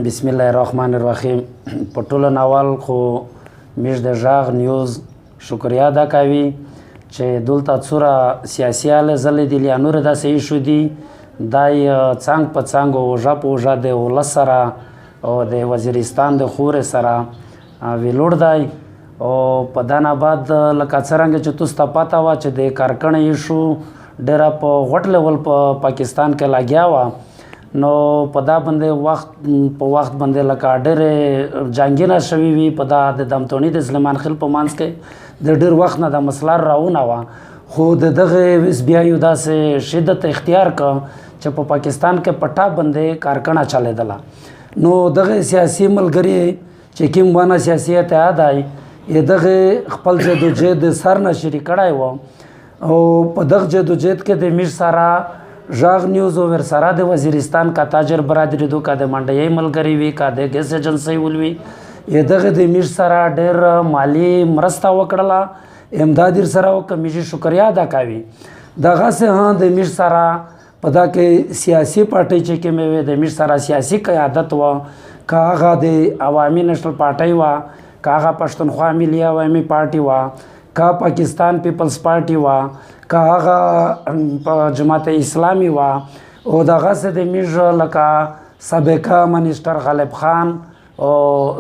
بسم الله الرحمن الرحیم. په ټولو ناول خو میش د ژغ نیوز شکریا ادا کوي چې دلته څوره سیاسي حالې ځلې دي یا نور داسې ایشو دي دای څنګ په څنګ اوژه په اوژه د ولس سره او د وزیرستان د خورې سره ویلوړ دی او په دان آباد لکه څرنګه چې تاسو ته پته وه چې د کارکڼې ایشو ډېره په غټ لیول په پاکستان کې لګیا وه نو په دا باندې وخت په وخت باندې لکه ډېرې جنګونه شوي وي په دا د دمتوني د سلیمان خیل په منځ کې د ډېر وخت نه دا مسله راونه وه خو د دغه بیا یو داسې شدت اختیار کړ چې په پاکستان کې په ټاپ باندې کارکڼه چلېدله نو دغه سیاسي ملګري چې کوم ونه سیاسي اتحاد دی دغه خپل جدوجهد د سر نه شروع کړی و او په دغه جدوجهد کې د میر سره ژغ نیوز او ورسره د وزیرستان کا تاجر برادری دو کا د منډیي ملګری وي کا د ګیس ایجنسی ولوي دغه د میر سره ډېر مالی مرسته وکړله امداد سره کمیږي شکریا ادا کوي دغسې هم د میر سره په دا کې سیاسي پارټۍ چې کومې وې د میر سره سیاسي قیادت وه که هغه د عوامي نیشنل پارټۍ وه که هغه پښتونخوا ملي عوامي پارټي وه که پاکستان پیپلز پارټي وه که هغه جماعت اسلامی وه او دغسې د میږ لکه سابقه منیسټر غالب خان او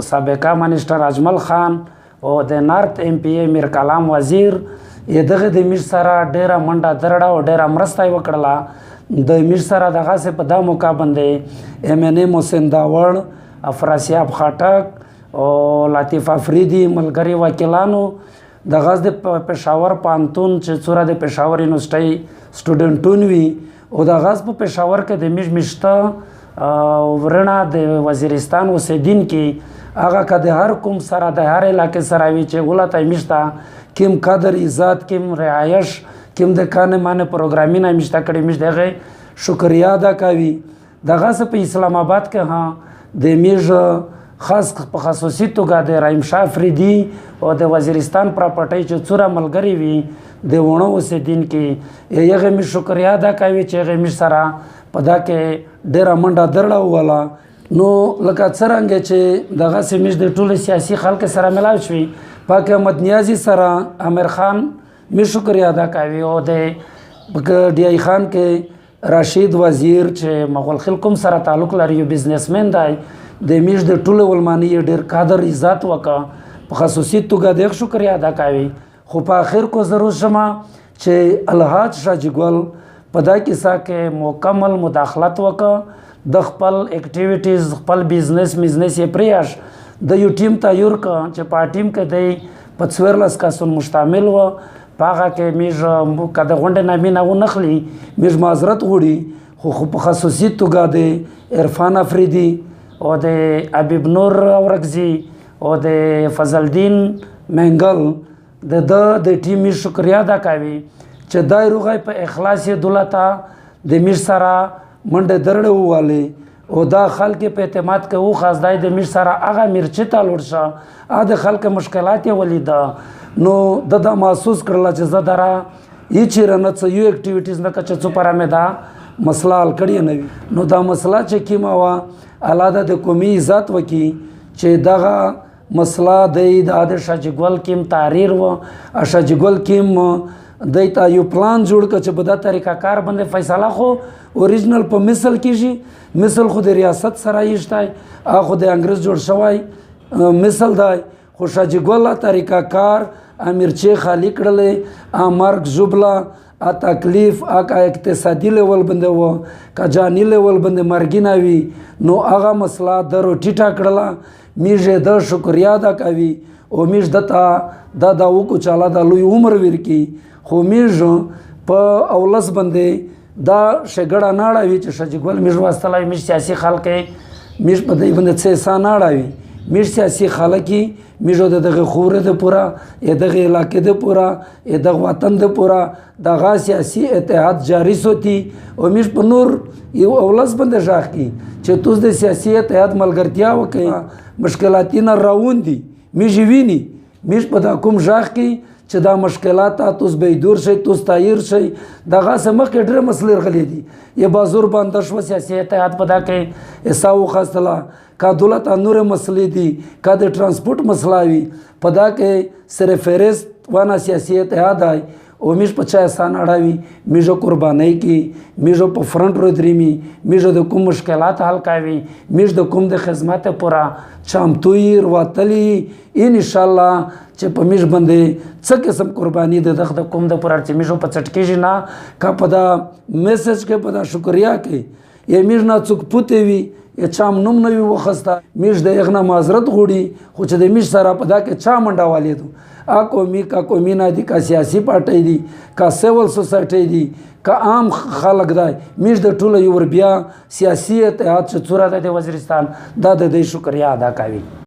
سابقه منیسټر اجمل خان او د نارت ایم پی ای میر کلام وزیر دغه د میږ سره ډېره منډه درړه او ډېره مرسته یې وکړله د میږ سره دغسې په دا موقع باندې ایم این اے محسن داوړ افراسیاب خاټک او لطیف افریدي ملګري وکیلانو دغه د پېښور پوهنتون چې څوره د پېښور یونیورسټۍ سټوډنټون وي او دغه په پېښور کې د میږ میشته ورڼه د وزیرستان اوسېدونکي هغه که د هر کوم سره د هر علاقې سره وي چې ولته یې میشته کوم قدر عزت کوم رعایش کوم د کانې مانې پروګرامونه یې میشته کړي میش د هغې شکریا ادا کوي دغسې په اسلام آباد کې هم د میږ خاص په خصوصي توګه د رحیم شاه افریدي او د وزیرستان پراپرټۍ چې څوره ملګري وي د وڼو اوسېدونکي هغې مې شکریا ادا کوي چې هغې مې سره په دا کې ډېره منډه درړه ووله نو لکه څرنګه چې دغسې مې د ټولو سیاسي خلکو سره ملاو شوي پاک احمد نیازي سره امیر خان مې شکریا ادا کوي او د ډي آی خان کې راشد وزیر چې مغول خیل کوم سره تعلق لري یو بزنسمن دی د میږ د ټولو ولماني ډېر قدر عزت وکړه په خصوصي توګه د شکریا ادا کوي خو په آخر کو ضرور شمه چې الحاج شاجي ګل په دا کیسه کې مکمل مداخلت وکړه د خپل اکټیویټیز خپل بزنس یې پریښ د یو ټیم تیار کړه چې په ټیم کې دی په 14 کسان مشتمل و په هغه کې میږ که د غونډې نه مینه ونخلي میږ معذرت غواړي خو په خصوصي توګه د عرفان افریدي او د حبیب نور اورکزي او د فضل الدین منګل د ټیم شکریا ادا کوي چې دا روغی په اخلاص دولته د میر سره منډه درړه ووالی او دا خلک په اعتماد کې وخاص دی د میر سره هغه میرچې ته لوړ شه هغه د خلک مشکلات یې ولیده نو دا محسوس کړله چې زه دره هیڅ چېرې نه څه یو اکټیویټیز نه که چې څو پره مې دا مسله حل کړې نه وي نو دا مسله چې کومه وه الله د قومي عزت وکړي چې دغه مسله د عادل شاجي ګل کیم تحریر و شاجي ګل کیم دی ته یو پلان جوړ کړه چې په دا طریقه کار باندې فیصله خو اوریجنل په مثل کېږي مثل خو د ریاست سره ایشتی هغه خو د انګریز جوړ شوی مثل دی خو شاجي ګل طریقه کار امیرچې خالی کړلی مرګ ژوبله تکلیف که اقتصادي لیول باندې و که جاني لیول باندې مرګینه وي نو هغه مسله درو ټیټه کړله میږ د شکریا ادا کوي او میږ دته دا وکړو چې الله د لوی عمر ورکړي خو میږ په اولس باندې دا ښېګړه نه اړوي چې شاجي ګل میږ واستلی میږ سیاسي خلک میږ په دې باندې څه احسان نه اړوي میږ سیاسي خلک میږ د دغه خورې د پوره دغه علاقې د پوره دغه وطن د پوره دغه سیاسي اتحاد جاری سوتی او میږ په نور یو اولس باندې ژغ کړي چې توس د سیاسي اتحاد ملګرتیا وکړي مشکلات نه راوندي میږ ویني میږ په دا کوم ژغ کړي چې دا مشکلات توس به دور شي توس تایر شي دغه سمخ کې ډېر مسلې غلي دي یا بازور باندې شو سیاسي اتحاد په دا کې حساب وخاصله کا دولت نور مسئلې دي کا د ټرانسپورټ مسله وي په دا کې سره فهرست وانا سیاسي اتحاد آی او میش په چا احسان اړوي میژو قربانۍ کې میژو په فرنٹ رو درېمي میژو د کوم مشکلات حل کوي میژ د کوم د خدمت پورا چامتوي رواتلی ان شاء الله چې په میژ باندې څه قسم قرباني د دغه د کوم د پورا چې میژو په چټکیږي نه کا په دا میسج کې په دا شکریا کې یې میژ نه څوک پوتې وي یا چام نوم نه وي وخسته میژ د یغنه معذرت غوړي خو چې د میژ سره په دا کې چا منډه والي دو قومی کا قومی نه دي کا سیاسي پارټي دي کا سیول سوسایټي دي کا عام خلک دی میژ د ټوله یو بیا سیاسي اتحاد چې څوره د وزیرستان دا د شکریا ادا کوي